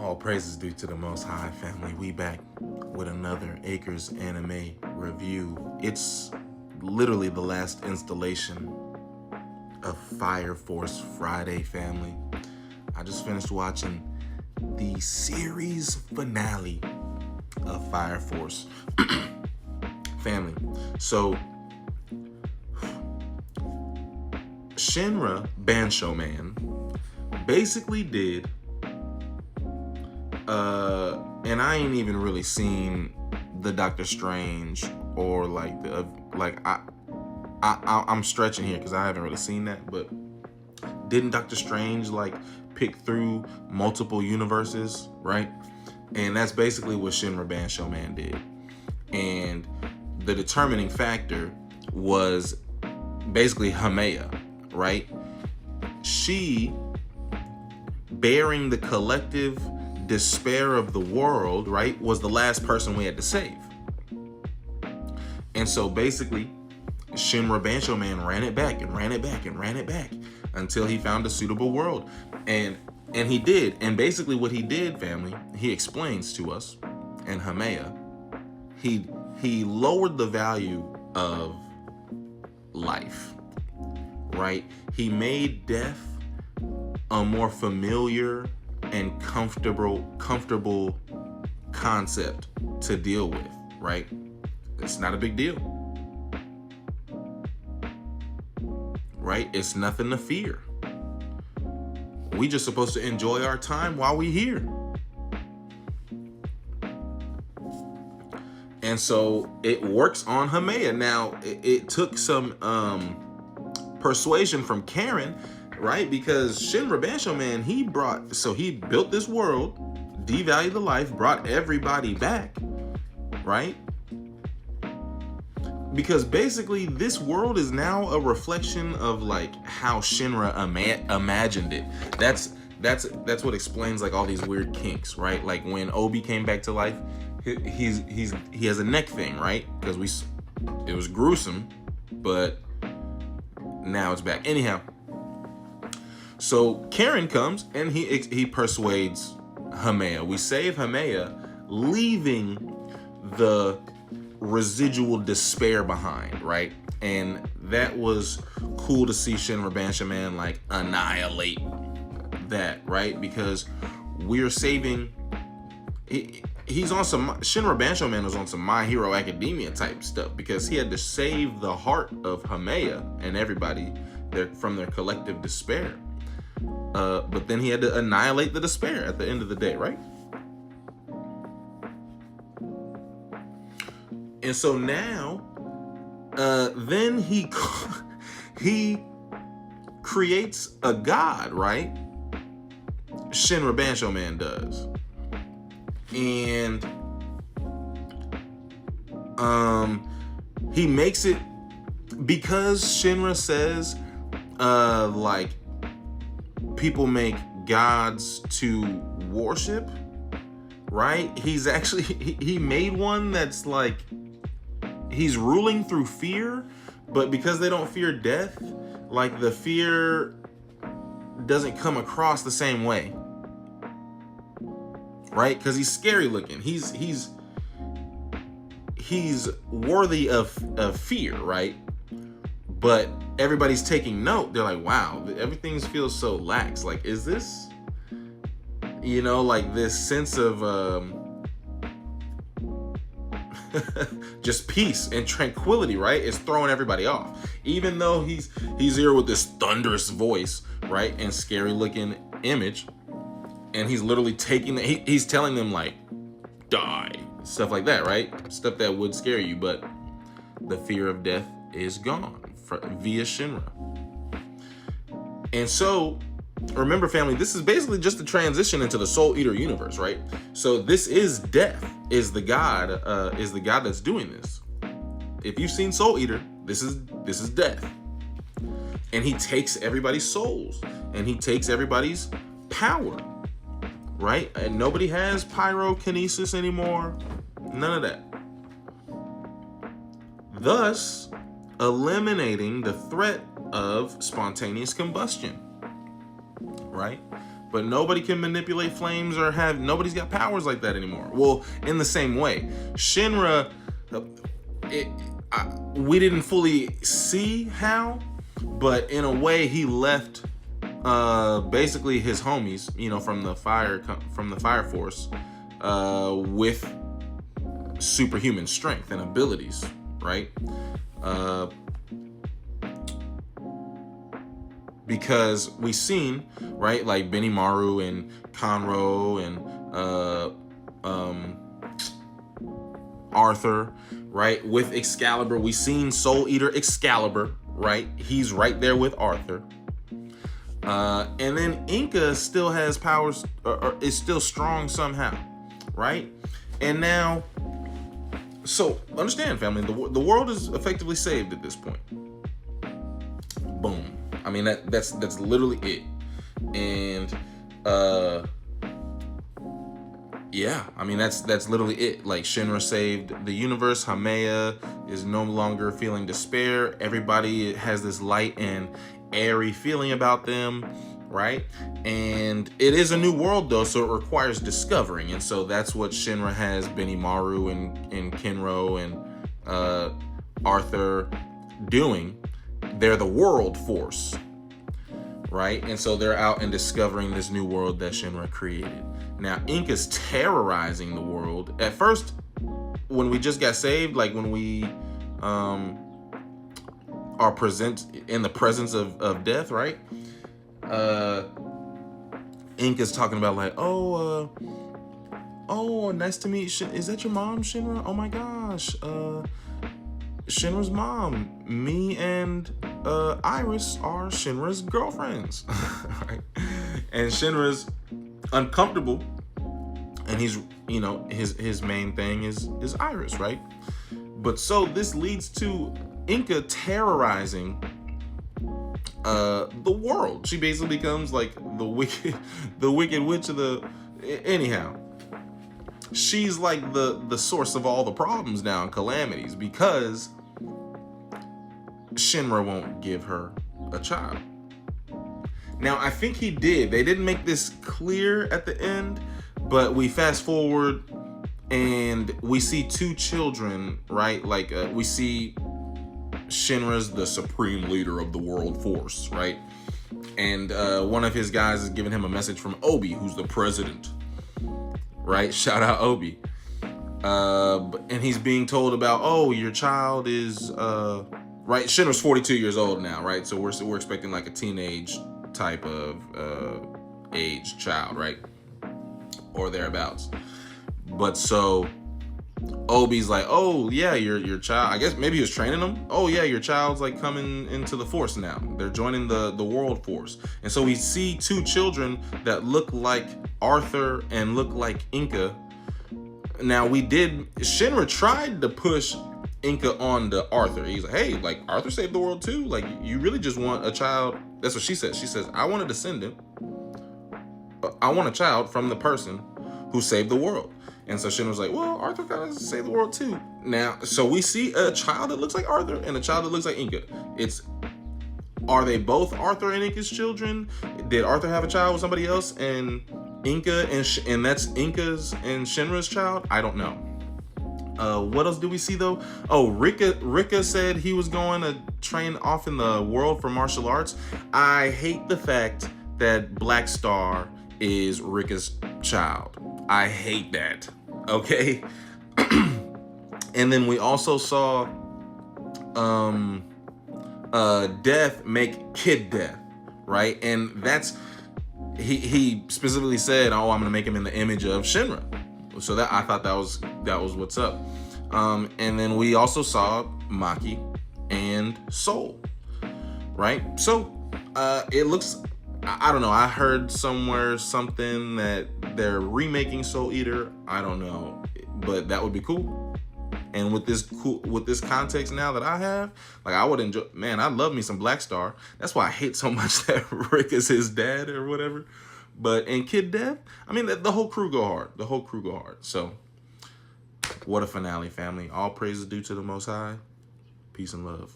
All praises due to the Most High, family. We back with another Acres anime review. It's literally the last installation of Fire Force Friday, family. I just finished watching the series finale of Fire Force. Family. So, SHINRA Bansho Man basically did and I ain't even really seen the Doctor Strange or like the I'm stretching here because I haven't really seen that, but didn't Doctor Strange like pick through multiple universes, right? And that's basically what SHINRA Bansho Man did. And the determining factor was basically Hamea, right? She, bearing the collective despair of the world, right, was the last person we had to save. And so basically, SHINRA Bansho Man ran it back and ran it back and ran it back until he found a suitable world. And he did. And basically what he did, family, he explains to us in Hamea, he lowered the value of life, right? He made death a more familiar and comfortable concept to deal with, right? It's not a big deal, right? It's nothing to fear. We just supposed to enjoy our time while we here. And so it works on Hamea. Now, it took some persuasion from Karen, right? Because SHINRA Bansho Man, he built this world, devalued the life, brought everybody back, right? Because basically this world is now a reflection of like how SHINRA imagined it. That's what explains like all these weird kinks, right? Like when Obi came back to life, he has a neck thing, right? Because it was gruesome, but now it's back. Anyhow, so Karen comes and he persuades Hamea. We save Hamea, leaving the residual despair behind, right? And that was cool to see SHINRA Bansho Man like annihilate that, right? Because we're saving. He's on some SHINRA Bansho Man was on some My Hero Academia type stuff because he had to save the heart of Hamea and everybody from their collective despair. But then he had to annihilate the despair at the end of the day, right? And so now, then he creates a god, right? SHINRA Bansho Man does. And he makes it because SHINRA says like people make gods to worship, right? He's actually he made one that's like he's ruling through fear, but because they don't fear death, like the fear doesn't come across the same way, right? Because he's scary looking. He's worthy of fear, right? But everybody's taking note. They're like, wow, everything feels so lax. Like, is this, like this sense of just peace and tranquility, right? It's throwing everybody off. Even though he's here with this thunderous voice, right? And scary looking image. And he's literally he's telling them like, die. Stuff like that, right? Stuff that would scare you, but the fear of death is gone via SHINRA. And so, remember family, this is basically just a transition into the Soul Eater universe, right? So this is death, is the god that's doing this. If you've seen Soul Eater, this is death. And he takes everybody's souls, and he takes everybody's power, right? And nobody has pyrokinesis anymore. None of that. Thus, eliminating the threat of spontaneous combustion, right? but nobody can manipulate flames or nobody's got powers like that anymore. Well, in the same way, Shinra, we didn't fully see how, but in a way he left basically his homies, from the fire force, with superhuman strength and abilities, right? Because we've seen, right, like Benimaru and Conro and Arthur, right, with Excalibur. We've seen Soul Eater Excalibur, right? He's right there with Arthur. And then Inca still has powers, or is still strong somehow, right? And now, so understand, family, the world is effectively saved at this point. Boom. I mean, that's literally it. And yeah, I mean, that's literally it. Like, Shinra saved the universe. Hameya is no longer feeling despair. Everybody has this light and airy feeling about them, right? And it is a new world, though, so it requires discovering. And so that's what Shinra has Benimaru and Kinro and Arthur doing. They're the world force, right? And so they're out and discovering this new world that Shinra created. Now, Inca's terrorizing the world. At first, when we just got saved, like when we are in the presence of death, right? Inca's talking about like, oh, nice to meet you. Is that your mom, Shinra? Oh my gosh. Shinra's mom. Me and Iris are Shinra's girlfriends. Right? And Shinra's uncomfortable, and he's, his main thing is Iris, right? But so this leads to Inca terrorizing the world. She basically becomes like the wicked witch of the. Anyhow, she's like the source of all the problems now and calamities, because Shinra won't give her a child. Now, I think he did. They didn't make this clear at the end, but we fast forward and we see two children, right? Like, we see Shinra's the supreme leader of the world force, right? And one of his guys is giving him a message from Obi, who's the president, right? Shout out Obi. And he's being told about, oh, your child is, right? Shinra's 42 years old now, right? So we're expecting like a teenage type of age child, right? Or thereabouts. But so Obi's like, oh yeah, your child, I guess maybe he was training them. Oh yeah, your child's like coming into the force now. They're joining the world force. And so we see two children that look like Arthur and look like Inca. Now Shinra tried to push Inca on to Arthur. He's like, hey, like, Arthur saved the world too. Like, you really just want a child. That's what she says. She says, I want a descendant. I want a child from the person who saved the world. And so Shinra was like, well, Arthur kind of saved the world too. Now, so we see a child that looks like Arthur and a child that looks like Inca. Are they both Arthur and Inca's children? Did Arthur have a child with somebody else and Inca and that's Inca's and Shinra's child? I don't know. What else do we see though? Oh, Rika said he was going to train off in the world for martial arts. I hate the fact that Black Star is Rika's child. I hate that. Okay. And then we also saw Death make Kid Death, right? And that's he specifically said, oh, I'm gonna make him in the image of Shinra. So that, I thought that was what's up. And then we also saw Maki and Soul, right? So it looks, I don't know, I heard somewhere something that they're remaking Soul Eater. I don't know, but that would be cool. And with this context now that I have, like, I would enjoy, man, I love me some Black Star. That's why I hate so much that Rick is his dad or whatever. But in Kid Death, I mean, the whole crew go hard. The whole crew go hard. So, what a finale, family. All praise is due to the Most High. Peace and love.